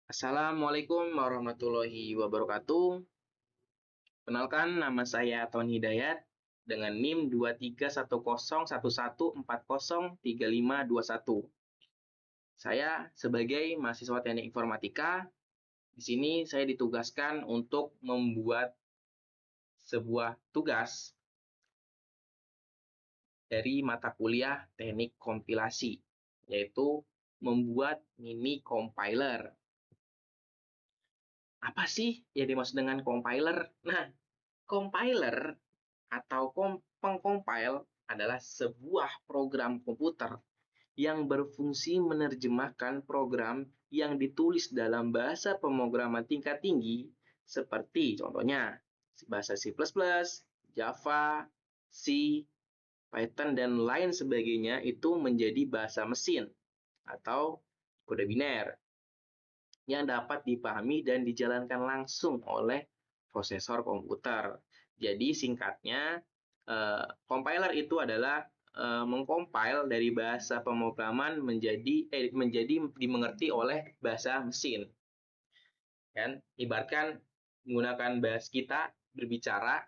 Assalamualaikum warahmatullahi wabarakatuh. Kenalkan, nama saya Tony Hidayat dengan NIM 231011403521. Saya sebagai mahasiswa Teknik Informatika, di sini saya ditugaskan untuk membuat sebuah tugas dari mata kuliah Teknik Kompilasi, yaitu membuat mini compiler. Apa sih yang dimaksud dengan compiler? Nah, compiler atau pengcompile adalah sebuah program komputer yang berfungsi menerjemahkan program yang ditulis dalam bahasa pemrograman tingkat tinggi seperti contohnya bahasa C++, Java, C, Python, dan lain sebagainya itu menjadi bahasa mesin atau kode biner yang dapat dipahami dan dijalankan langsung oleh prosesor komputer. Jadi singkatnya, compiler itu adalah mengcompile dari bahasa pemrograman menjadi dimengerti oleh bahasa mesin. Kan? Ibaratkan menggunakan bahasa kita berbicara,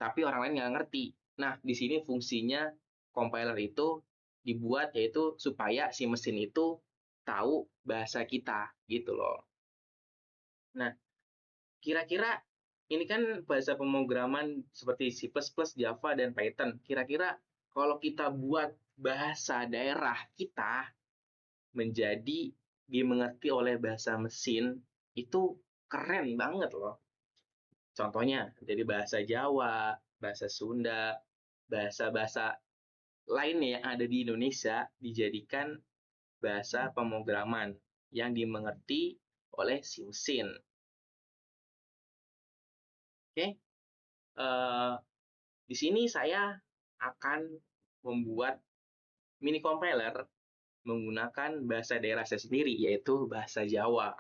tapi orang lain nggak ngerti. Nah, di sini fungsinya compiler itu dibuat yaitu supaya si mesin itu tahu bahasa kita, gitu loh. Nah, kira-kira ini kan bahasa pemrograman seperti C++, Java, dan Python. Kira-kira kalau kita buat bahasa daerah kita menjadi dimengerti oleh bahasa mesin, itu keren banget loh. Contohnya dari bahasa Jawa, bahasa Sunda, bahasa-bahasa lainnya yang ada di Indonesia dijadikan bahasa pemrograman yang dimengerti oleh si mesin. Oke, di sini saya akan membuat mini compiler menggunakan bahasa daerah saya sendiri, yaitu bahasa Jawa.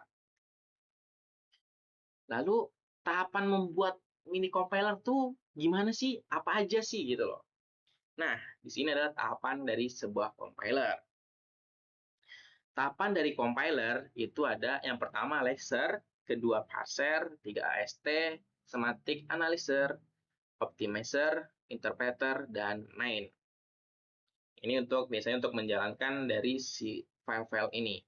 Lalu, tahapan membuat mini compiler tuh gimana sih? Apa aja sih gitu loh. Nah, di sini adalah tahapan dari sebuah compiler. Tahapan dari compiler itu ada yang pertama laser, kedua parser, tiga AST, semantic analyzer, optimizer, interpreter, dan main. Ini biasanya untuk menjalankan dari si file-file ini.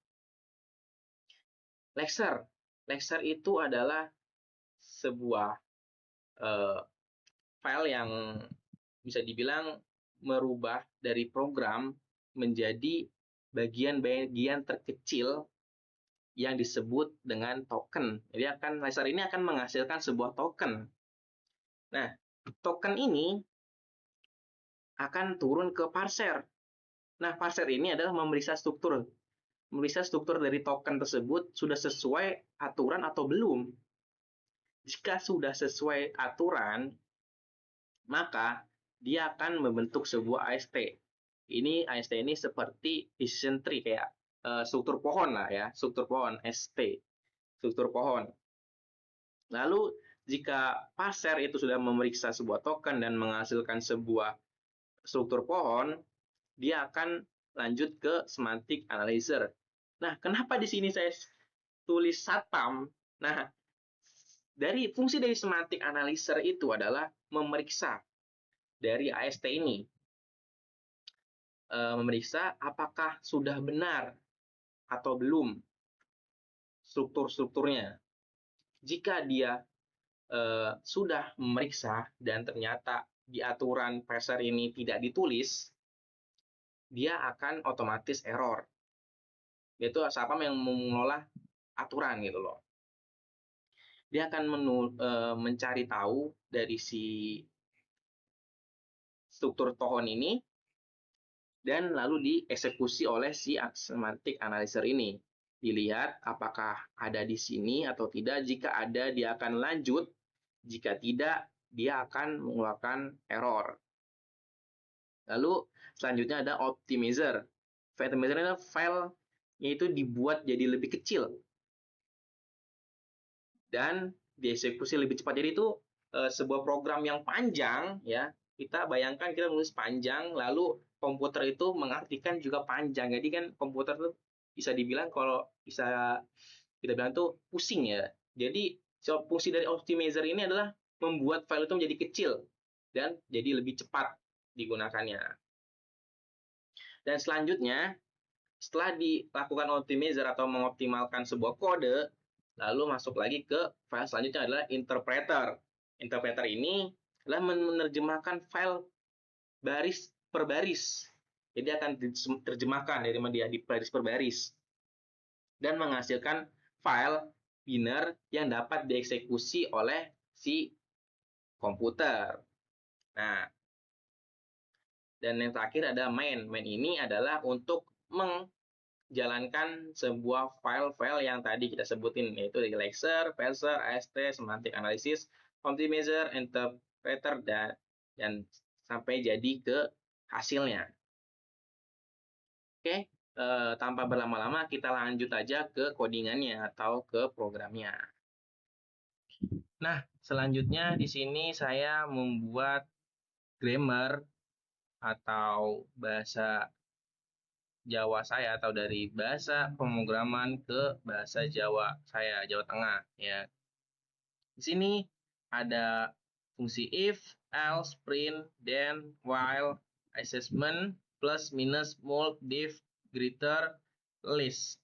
Lexer. Lexer itu adalah sebuah uh, file yang bisa dibilang merubah dari program menjadi bagian-bagian terkecil yang disebut dengan token. Jadi laser ini akan menghasilkan sebuah token. Nah, token ini akan turun ke parser. Nah, parser ini adalah memeriksa struktur dari token tersebut sudah sesuai aturan atau belum. Jika sudah sesuai aturan, maka dia akan membentuk sebuah AST. Ini AST ini seperti decision tree, kayak struktur pohon lah ya, struktur pohon ST, struktur pohon. Lalu jika parser itu sudah memeriksa sebuah token dan menghasilkan sebuah struktur pohon, dia akan lanjut ke semantic analyzer. Nah, kenapa di sini saya tulis satpam? Nah, fungsi dari semantic analyzer itu adalah memeriksa dari AST ini, memeriksa apakah sudah benar atau belum struktur-strukturnya. Jika dia sudah memeriksa dan ternyata di aturan parser ini tidak ditulis, dia akan otomatis error. Yaitu satpam yang mengelola aturan gitu loh. Dia akan mencari tahu dari si struktur pohon ini dan lalu dieksekusi oleh si semantic analyzer ini. Dilihat apakah ada di sini atau tidak. Jika ada, dia akan lanjut. Jika tidak, dia akan mengeluarkan error. Lalu selanjutnya ada optimizer. Optimizer adalah file yaitu dibuat jadi lebih kecil dan dieksekusi lebih cepat. Jadi itu sebuah program yang panjang ya. Kita bayangkan kita menulis panjang, lalu komputer itu mengartikan juga panjang. Jadi kan komputer itu bisa dibilang kalau bisa kita bilang tuh pusing ya. Jadi fungsi dari optimizer ini adalah membuat file itu menjadi kecil dan jadi lebih cepat digunakannya. Dan selanjutnya, setelah dilakukan optimizer atau mengoptimalkan sebuah kode, lalu masuk lagi ke file selanjutnya adalah interpreter. Interpreter ini adalah menerjemahkan file baris per baris. Jadi akan diterjemahkan dari media di baris per baris dan menghasilkan file binary yang dapat dieksekusi oleh si komputer. Nah, dan yang terakhir ada main. Main ini adalah untuk menjalankan sebuah file-file yang tadi kita sebutin, yaitu relaxer, parser, AST, semantic analysis, optimizer, interpreter, dan sampai jadi ke hasilnya. Oke, tanpa berlama-lama kita lanjut aja ke codingannya atau ke programnya. Nah, selanjutnya di sini saya membuat grammar atau bahasa Jawa saya atau dari bahasa pemrograman ke bahasa Jawa saya, Jawa Tengah ya. Di sini ada fungsi if, else, print, then, while, assessment, plus, minus, mul, div, greater, less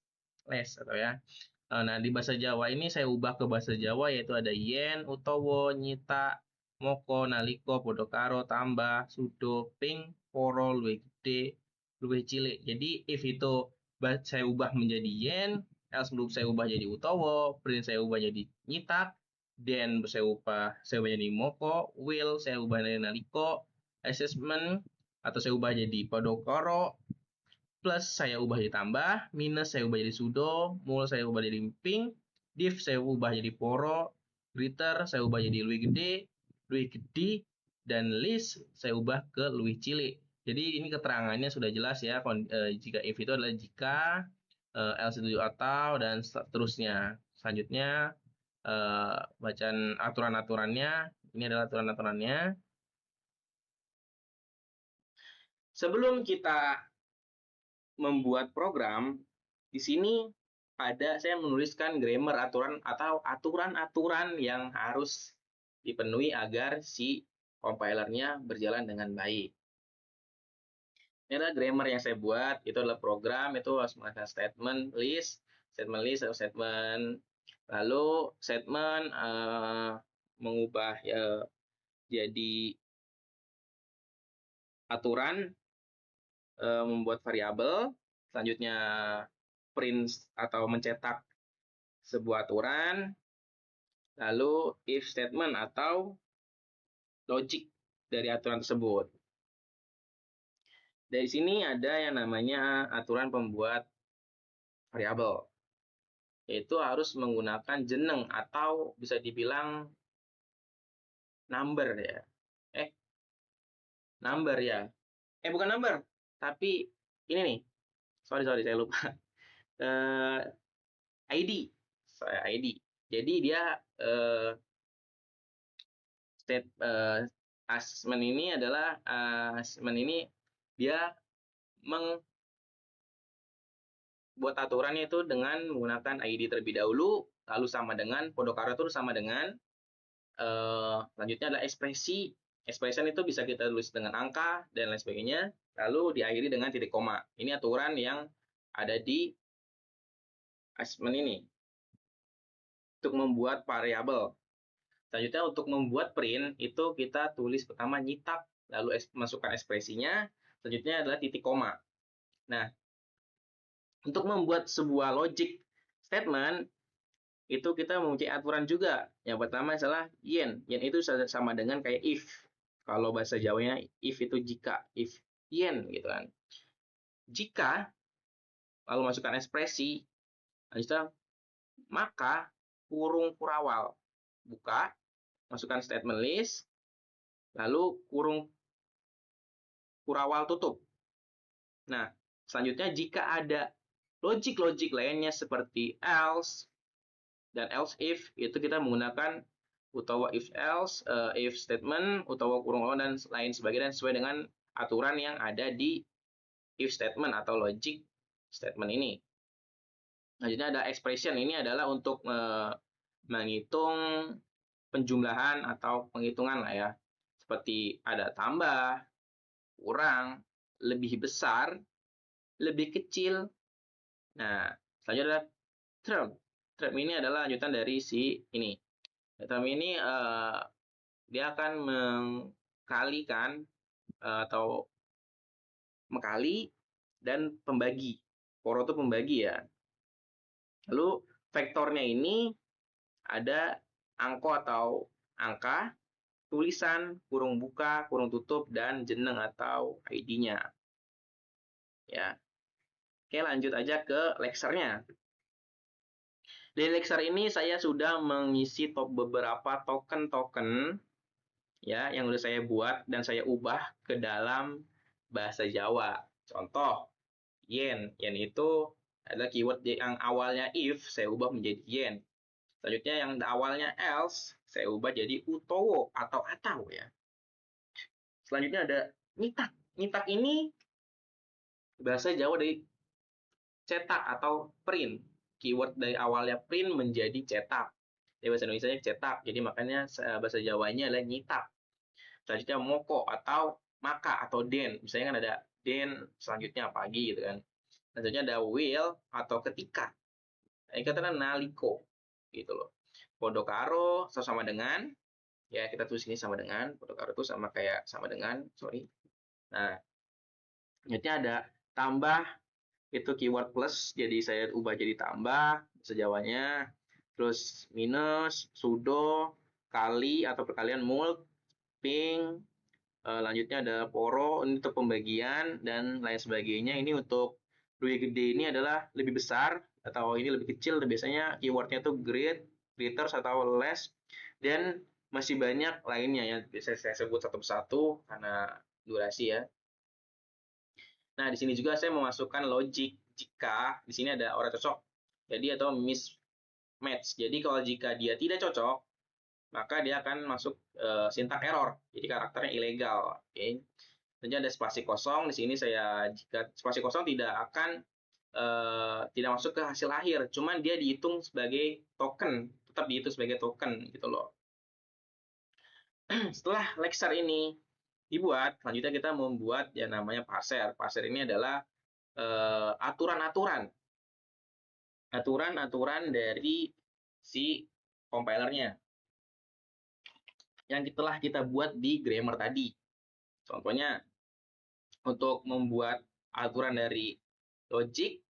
atau ya. Nah, di bahasa Jawa ini saya ubah ke bahasa Jawa yaitu ada yen, utowo, nyita, moko, naliko, podokaro, tambah, sudo, ping, poro, luwih gede, luwih cilik. Jadi if itu saya ubah menjadi yen, else saya ubah jadi utowo, print saya ubah jadi nyita, then saya ubah jadi moko, will saya ubah jadi naliko, assessment atau saya ubah jadi podokaro, plus saya ubah jadi tambah, minus saya ubah jadi sudo, mul saya ubah jadi ping, div saya ubah jadi poro, greater saya ubah jadi luwih gede, dan list saya ubah ke luwih cilik. Jadi ini keterangannya sudah jelas ya, jika if itu adalah jika, else itu atau, dan seterusnya. Selanjutnya, bacaan aturan-aturannya, ini adalah aturan-aturannya. Sebelum kita membuat program, di sini saya menuliskan grammar aturan atau aturan-aturan yang harus dipenuhi agar si compilernya berjalan dengan baik. Ini adalah grammar yang saya buat, itu adalah program, itu harus menggunakan statement list atau statement, lalu statement mengubah jadi aturan, membuat variabel, selanjutnya print atau mencetak sebuah aturan, lalu if statement atau logic dari aturan tersebut. Dari sini ada yang namanya aturan pembuat variabel, yaitu harus menggunakan jeneng atau bisa dibilang number ya. Number ya. Bukan number, tapi ini nih. Sorry saya lupa. ID. ID. Jadi dia assessment ini adalah assessment ini dia membuat aturannya itu dengan menggunakan ID terlebih dahulu, lalu sama dengan podokaro itu sama dengan selanjutnya adalah ekspresi. Expression itu bisa kita tulis dengan angka dan lain sebagainya, lalu diakhiri dengan titik koma. Ini aturan yang ada di assessment ini untuk membuat variabel. Selanjutnya untuk membuat print itu kita tulis pertama nyitak, lalu masukkan ekspresinya, selanjutnya adalah titik koma. Nah, untuk membuat sebuah logic statement itu kita mempunyai aturan juga. Yang pertama adalah yen. Yen itu sama dengan kayak if. Kalau bahasa Jawanya if itu jika, if yen gitu kan. Jika lalu masukkan ekspresi, lanjutnya maka kurung kurawal buka, masukkan statement list, lalu kurung kurawal tutup. Nah, selanjutnya jika ada logic lainnya seperti else dan else if, itu kita menggunakan utawa if else, if statement, utawa kurung dan lain sebagainya sesuai dengan aturan yang ada di if statement atau logic statement ini. Selanjutnya ada expression, ini adalah untuk menghitung penjumlahan atau penghitungan lah ya. Seperti ada tambah, kurang, lebih besar, lebih kecil. Nah, selanjutnya adalah term. Term ini adalah lanjutan dari si ini. Term ini dia akan mengkalikan atau mengkali dan pembagi. Poro itu pembagi ya. Lalu vektornya ini ada angko atau angka, tulisan, kurung buka, kurung tutup, dan jeneng atau ID-nya. Ya. Oke, lanjut aja ke leksernya. Di lekser ini saya sudah mengisi beberapa token-token ya yang udah saya buat dan saya ubah ke dalam bahasa Jawa. Contoh, yen. Yen itu adalah keyword yang awalnya if, saya ubah menjadi yen. Selanjutnya yang awalnya else, saya ubah jadi utowo atau ya. Selanjutnya ada nyitak. Nyitak ini bahasa Jawa dari cetak atau print. Keyword dari awalnya print menjadi cetak. Di bahasa Indonesia cetak, jadi makanya bahasa Jawanya adalah nyitak. Selanjutnya moko atau maka atau den. Misalnya kan ada den, selanjutnya pagi gitu kan. Selanjutnya ada will atau ketika. Ini katakan naliko gitu loh. Podokaro sama dengan, ya kita tulis ini sama dengan, podokaro itu sama kayak sama dengan, sorry. Nah, selanjutnya ada tambah, itu keyword plus, jadi saya ubah jadi tambah sejawanya. Terus minus, sudo, kali atau perkalian, mult, ping, lanjutnya ada poro, ini untuk pembagian dan lain sebagainya. Ini untuk lebih gede ini adalah lebih besar atau ini lebih kecil. Biasanya keywordnya tuh great, greater atau less, dan masih banyak lainnya yang bisa saya sebut satu persatu karena durasi ya. Nah, di sini juga saya memasukkan logic jika di sini ada orang cocok. Jadi atau mismatch. Jadi kalau jika dia tidak cocok, maka dia akan masuk syntax error. Jadi karakternya ilegal. Oke. Tentunya ada spasi kosong. Di sini saya jika spasi kosong tidak akan tidak masuk ke hasil akhir. Cuman dia dihitung sebagai token. Tetap dihitung sebagai token gitu loh. Setelah lexer ini dibuat, selanjutnya kita membuat yang namanya parser. Parser ini adalah aturan-aturan dari si compilernya yang telah kita buat di grammar tadi. Contohnya, untuk membuat aturan dari logic,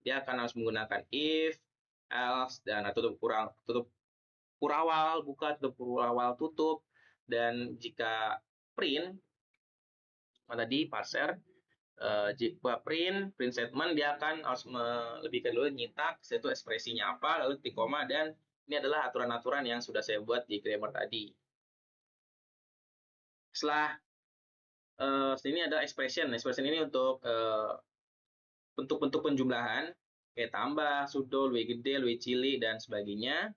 dia akan harus menggunakan if, else, dan tutup kurawal, buka, tutup kurawal, tutup. Dan jika print, tadi parser, jika print statement, dia akan harus melebihkan dulu nyitak, itu ekspresinya apa, lalu titik koma, dan ini adalah aturan-aturan yang sudah saya buat di grammar tadi. Setelah ini ada expression. Expression ini untuk bentuk-bentuk penjumlahan kayak tambah, sudo, lebih gede, lebih cili, dan sebagainya.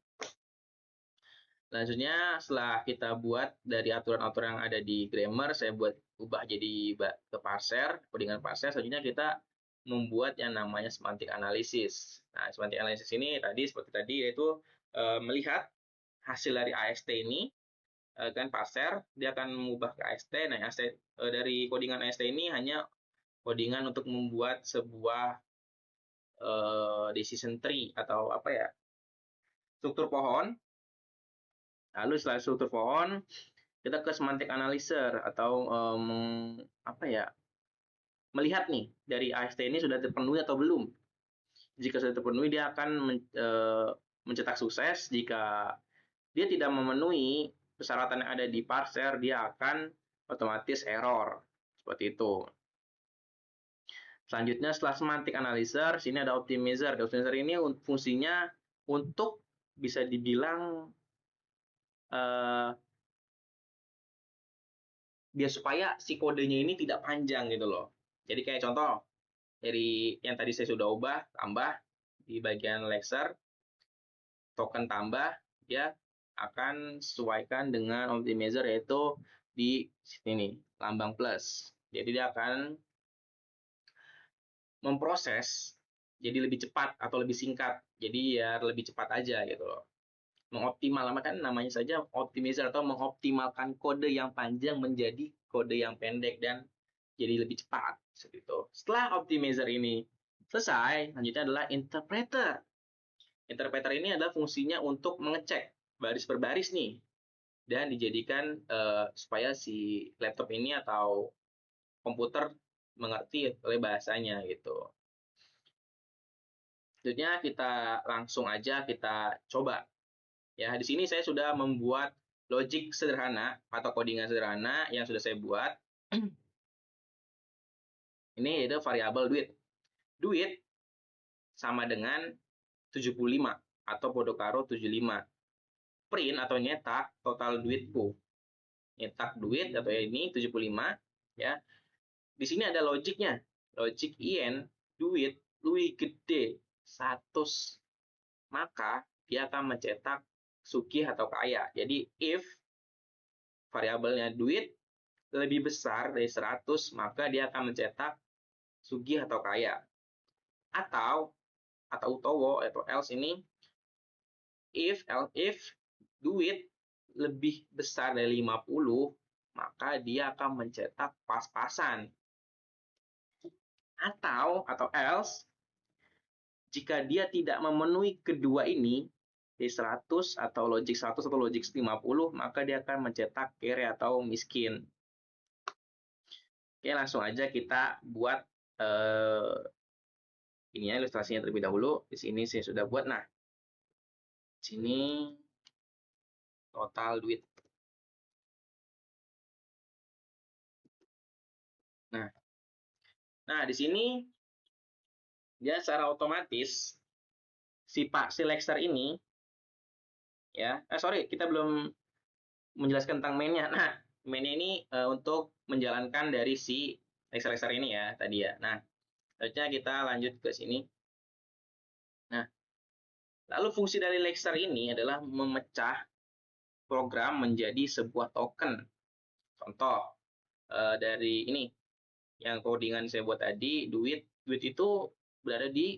Selanjutnya, setelah kita buat dari aturan-aturan yang ada di grammar, saya buat ubah jadi ke parser, codingan parser. Selanjutnya kita membuat yang namanya semantic analysis. Nah, semantic analysis ini tadi seperti tadi yaitu melihat hasil dari AST ini kan parser, dia akan mengubah ke AST. Nah, AST dari codingan AST ini hanya codingan untuk membuat sebuah decision tree atau apa ya, struktur pohon. Lalu setelah struktur pohon, kita ke semantic analyzer atau apa ya, melihat nih dari AST ini sudah terpenuhi atau belum. Jika sudah terpenuhi, dia akan mencetak sukses. Jika dia tidak memenuhi persyaratan yang ada di parser, dia akan otomatis error. Seperti itu. Selanjutnya setelah semantic analyzer, sini ada optimizer. Optimizer ini fungsinya untuk bisa dibilang biar supaya si kodenya ini tidak panjang gitu loh. Jadi kayak contoh dari yang tadi saya sudah ubah, tambah di bagian lexer, token tambah, dia akan sesuaikan dengan optimizer yaitu di sini lambang plus. Jadi dia akan memproses jadi lebih cepat atau lebih singkat. Jadi ya lebih cepat aja gitu loh. Mengoptimalkan namanya saja optimizer atau mengoptimalkan kode yang panjang menjadi kode yang pendek dan jadi lebih cepat seperti itu. Setelah optimizer ini selesai, selanjutnya adalah interpreter. Interpreter ini adalah fungsinya untuk mengecek baris per baris nih dan dijadikan supaya si laptop ini atau komputer mengerti oleh bahasanya gitu. Selanjutnya kita langsung aja kita coba. Ya, di sini saya sudah membuat logic sederhana atau codingan sederhana yang sudah saya buat. Ini yaitu variabel duit. Duit sama dengan 75 atau Podokaro 75. Print atau nyetak total duitku. Nyetak duit atau ini 75 ya. Di sini ada logiknya. Logik in duit lebih gede 100 maka dia akan mencetak sugih atau kaya. Jadi if variabelnya duit lebih besar dari 100 maka dia akan mencetak sugih atau kaya. Atau utowo atau else ini if duit lebih besar dari 50 maka dia akan mencetak pas-pasan. Atau else jika dia tidak memenuhi kedua ini di 100 atau logic 100 atau logic 50 maka dia akan mencetak kere atau miskin. Oke, langsung aja kita buat ini ya ilustrasinya terlebih dahulu. Di sini saya sudah buat. Nah, sini total duit. Nah, di sini dia secara otomatis si Pak si Lexer ini ya, sorry kita belum menjelaskan tentang mainnya. Nah, mainnya ini untuk menjalankan dari si Lexer ini ya tadi ya. Nah, selanjutnya kita lanjut ke sini. Nah, lalu fungsi dari Lexer ini adalah memecah program menjadi sebuah token. Contoh dari ini yang codingan saya buat tadi, duit itu berada di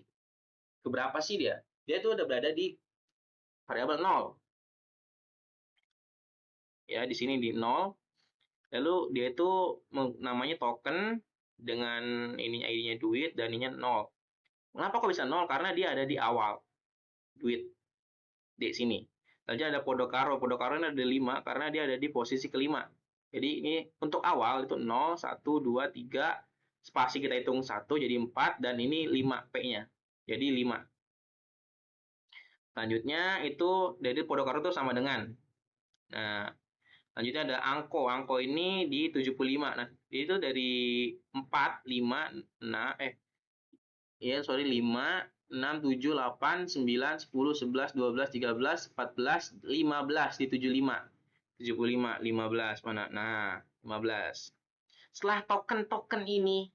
keberapa sih dia? Dia itu udah berada di variabel 0. Ya, di sini di 0. Lalu dia itu namanya token dengan ini ID-nya duit dan ininya 0. Kenapa kok bisa 0? Karena dia ada di awal. Duit di sini. Lalu ada Podokaro. Podokaro ini ada 5 karena dia ada di posisi kelima. Jadi ini untuk awal itu 0, 1, 2, 3, spasi kita hitung 1 jadi 4 dan ini 5 P-nya. Jadi 5. Selanjutnya itu dari Podokaro itu sama dengan. Nah, selanjutnya ada angko. Angko ini di 75. Nah, itu dari 4, 5, 6, ya sorry 5, 6, 7, 8, 9, 10, 11, 12, 13, 14, 15 di 75. 75, 15 mana? Nah, 15. Setelah token-token ini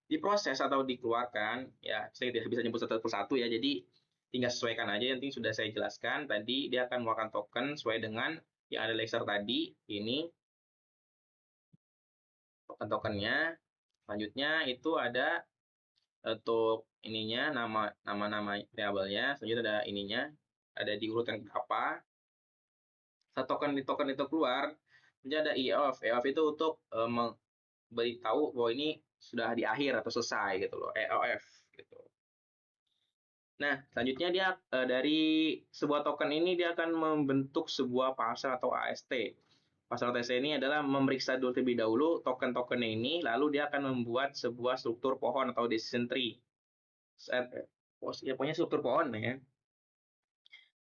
diproses atau dikeluarkan, ya saya tidak bisa nyebut satu persatu ya, jadi tinggal sesuaikan aja yang sudah saya jelaskan tadi. Dia akan mengeluarkan token sesuai dengan yang ada laser tadi. Ini token-tokennya. Selanjutnya itu ada untuk ininya nama variabelnya. Selanjutnya ada ininya, ada di urutan berapa. Satu token itu keluar, kemudian ada EOF. EOF itu untuk memberitahu bahwa ini sudah di akhir atau selesai gitu loh. EOF gitu. Nah, selanjutnya dia dari sebuah token ini dia akan membentuk sebuah parser atau AST. Parser AST ini adalah memeriksa dulu terlebih dahulu token-tokennya ini, lalu dia akan membuat sebuah struktur pohon atau decision tree. Ya, pokoknya struktur pohon ya.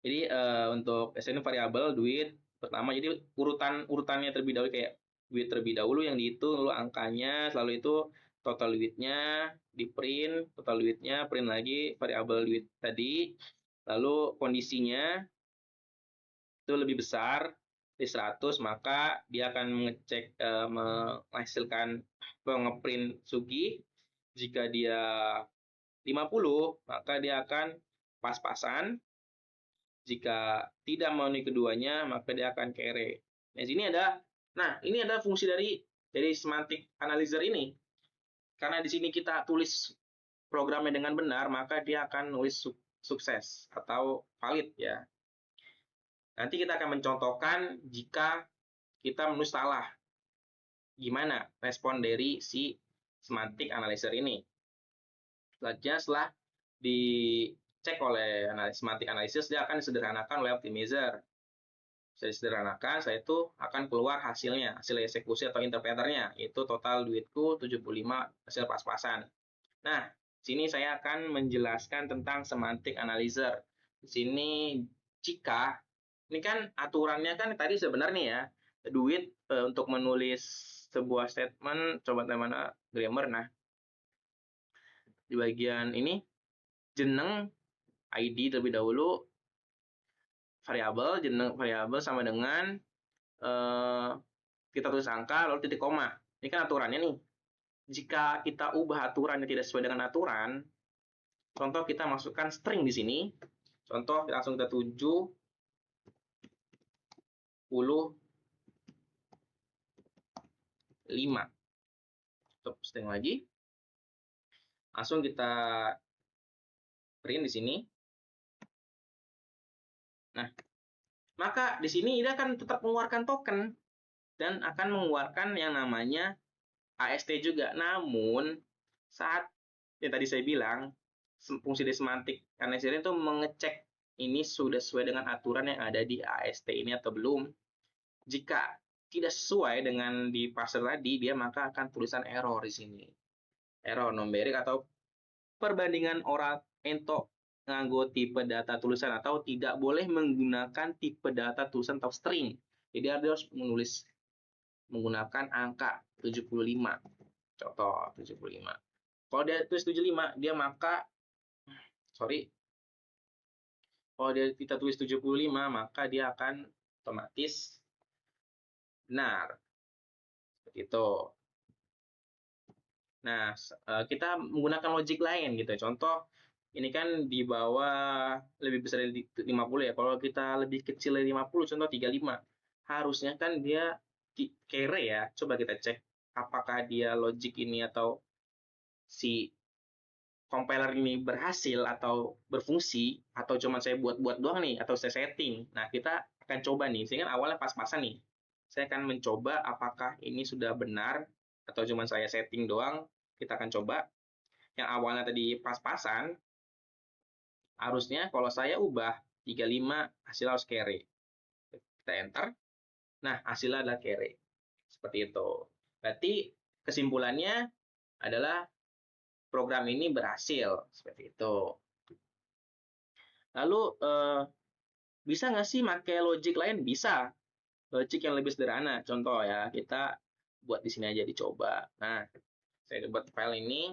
Jadi untuk SN variabel duit pertama, jadi urutannya terlebih dahulu kayak duit terlebih dahulu yang dihitung, lalu angkanya, selalu itu total duitnya di print, total duitnya print lagi variabel duit tadi, lalu kondisinya itu lebih besar dari 100 maka dia akan mengecek menghasilkan ngeprint sugih. Jika dia 50 maka dia akan pas-pasan. Jika tidak memenuhi keduanya maka dia akan kere. Nah, ini adalah fungsi dari semantic analyzer ini. Karena di sini kita tulis programnya dengan benar, maka dia akan nulis sukses atau valid ya. Nanti kita akan mencontohkan jika kita menulis salah. Gimana respon dari si semantic analyzer ini. Setelah dicek oleh semantic analysis, dia akan disederhanakan oleh optimizer. Saya sederhanakan, saya itu akan keluar hasilnya, hasil eksekusi atau interpreternya, itu total duitku 75 hasil pas-pasan. Nah, sini saya akan menjelaskan tentang semantic analyzer. Di sini jika ini kan aturannya kan tadi sebenarnya ya, duit untuk menulis sebuah statement, coba mana grammar. Nah, di bagian ini jeneng ID terlebih dahulu, variabel jeneng variabel sama dengan kita tulis angka lalu titik koma. Ini kan aturannya nih. Jika kita ubah aturan yang tidak sesuai dengan aturan, contoh kita masukkan string di sini. Contoh langsung kita 75. Stop string lagi. Langsung kita print di sini. Nah, maka di sini dia akan tetap mengeluarkan token dan akan mengeluarkan yang namanya AST juga. Namun saat yang tadi saya bilang fungsi dari semantic analyzer itu mengecek ini sudah sesuai dengan aturan yang ada di AST ini atau belum. Jika tidak sesuai dengan di parser tadi, dia maka akan tulisan error di sini. Error numeric atau perbandingan orang ento nganggo tipe data tulisan atau tidak boleh menggunakan tipe data tulisan atau string. Jadi dia harus menggunakan angka 75. Contoh 75. Kalau dia tulis 75, dia maka kalau kita tulis 75, maka dia akan otomatis benar. Seperti itu. Nah, kita menggunakan logik lain gitu. Contoh, ini kan di bawah lebih besar dari 50 ya. Kalau kita lebih kecil dari 50, contoh 35. Harusnya kan dia kere ya. Coba kita cek apakah dia logik ini atau si compiler ini berhasil atau berfungsi atau cuma saya buat-buat doang nih atau saya setting. Nah, kita akan coba nih. Sehingga awalnya pas-pasan nih. Saya akan mencoba apakah ini sudah benar atau cuma saya setting doang. Kita akan coba. Yang awalnya tadi pas-pasan, harusnya kalau saya ubah 35, hasil harus carry. Kita enter. Nah, hasilnya adalah carry. Seperti itu. Berarti kesimpulannya adalah program ini berhasil. Seperti itu. Lalu, bisa nggak sih pakai logic lain? Bisa. Logic yang lebih sederhana. Contoh ya, kita buat di sini aja dicoba. Nah, saya buat file ini.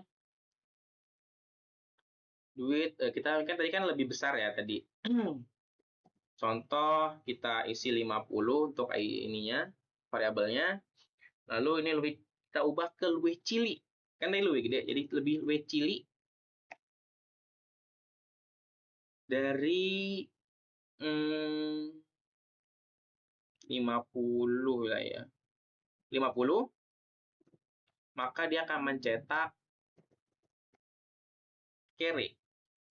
Duit, kita kan tadi kan lebih besar ya tadi. Contoh, kita isi 50 untuk ininya, variabelnya. Lalu ini lebih kita ubah ke lebih cili. Kan ini lebih gede, jadi lebih cili dari 50 lah ya. 50, maka dia akan mencetak carry.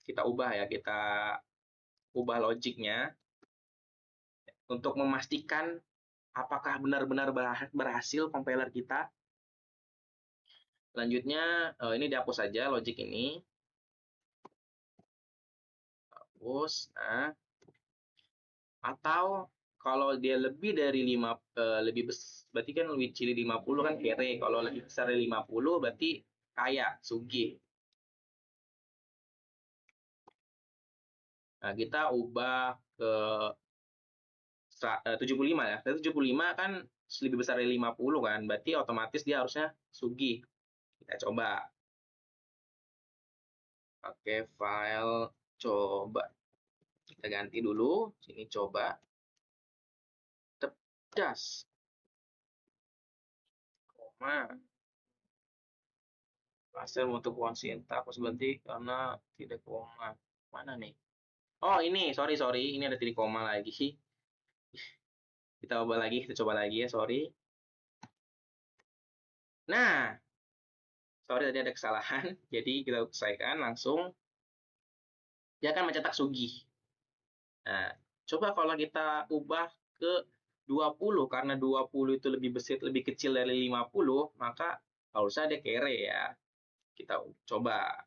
Kita ubah ya, kita ubah logiknya untuk memastikan apakah benar-benar berhasil compiler kita. Selanjutnya, ini dihapus saja logik ini. Hapus. Nah, atau kalau dia lebih dari 5, berarti kan lebih cili 50 kan kere. Kalau lebih besar dari 50 berarti kaya, sugih. Nah, kita ubah ke 75 ya. 75 kan lebih besar dari 50 kan, berarti otomatis dia harusnya sugih. Kita coba. Oke, file coba. Kita ganti dulu. Sini coba. Tegas. Koma. Hasil untuk uang sintakus berarti karena tidak koma. Mana nih? Oh, ini, sorry. Ini ada titik koma lagi sih. Kita coba lagi ya, sorry. Nah, Sorry tadi ada kesalahan. Jadi kita selesaikan langsung. Dia akan mencetak sugih. Nah, coba kalau kita ubah ke 20 karena 20 itu lebih besar, lebih kecil dari 50, maka harusnya ada kere ya. Kita coba.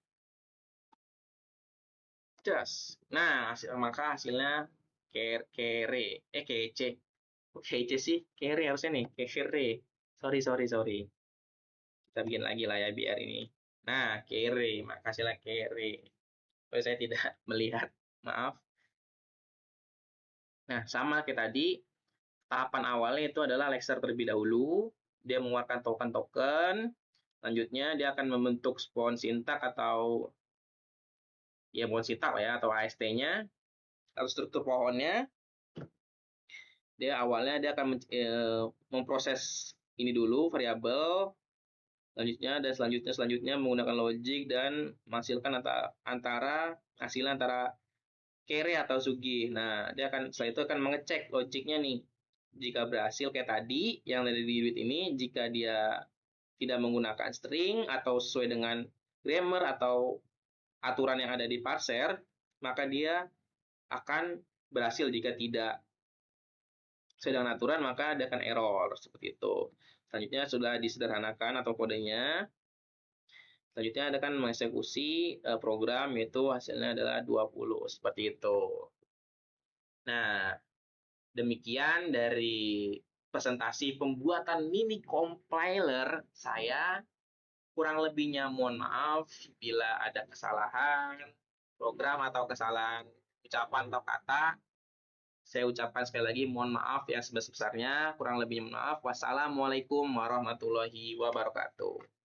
Just. Nah, maka hasilnya kere. Kece. Kece sih? Kere harusnya nih. Kere. Sorry, sorry, sorry. Kita bikin lagi lah ya biar ini. Nah, kere. Maka hasilnya kere. Tapi saya tidak melihat. Maaf. Nah, sama kayak tadi, tahapan awalnya itu adalah Lexer terlebih dahulu. Dia mengeluarkan token-token. Selanjutnya dia akan membentuk spawn syntax atau ya spawn syntax ya atau AST-nya atau struktur pohonnya. Dia awalnya dia akan memproses ini dulu variabel, selanjutnya menggunakan logic dan menghasilkan antara hasilnya antara kere atau sugi. Nah, dia akan setelah itu akan mengecek logiknya nih. Jika berhasil kayak tadi yang ada di bit ini, jika dia tidak menggunakan string atau sesuai dengan grammar atau aturan yang ada di parser, maka dia akan berhasil. Jika tidak sesuai dengan aturan, maka dia akan error seperti itu. Selanjutnya sudah disederhanakan atau kodenya. Selanjutnya ada kan mengeksekusi program, yaitu hasilnya adalah 20 seperti itu. Nah, demikian dari presentasi pembuatan mini compiler saya. Kurang lebihnya mohon maaf bila ada kesalahan program atau kesalahan ucapan atau kata. Saya ucapkan sekali lagi mohon maaf yang sebesar-besarnya. Kurang lebihnya mohon maaf. Wassalamualaikum warahmatullahi wabarakatuh.